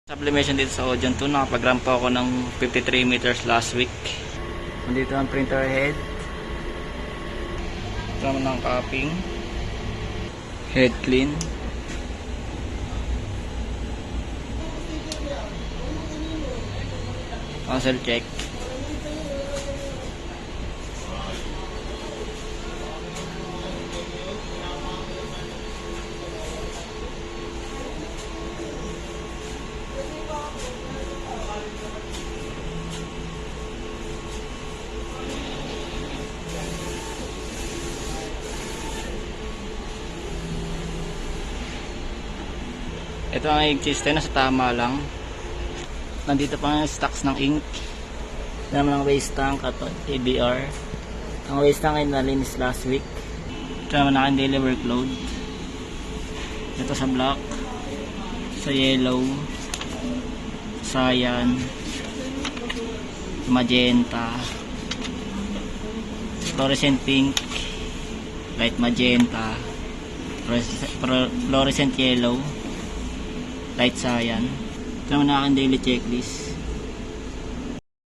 Sublimation dito sa Odeon 2, nakapag-run po ako ng 53 meters last week. Nandito ang printer head. Ito naman ang capping. Head clean. Console check. Ito ang ink system, nasa tama lang. Nandito pa ang stocks ng ink. Ito naman ang waste tank at ABR. Ang waste tank ay nalinis last week. Ito naman ang daily workload. Ito sa black, sa yellow, cyan, magenta, fluorescent pink, light magenta, fluorescent yellow, light cyan. Ito naman ang daily checklist.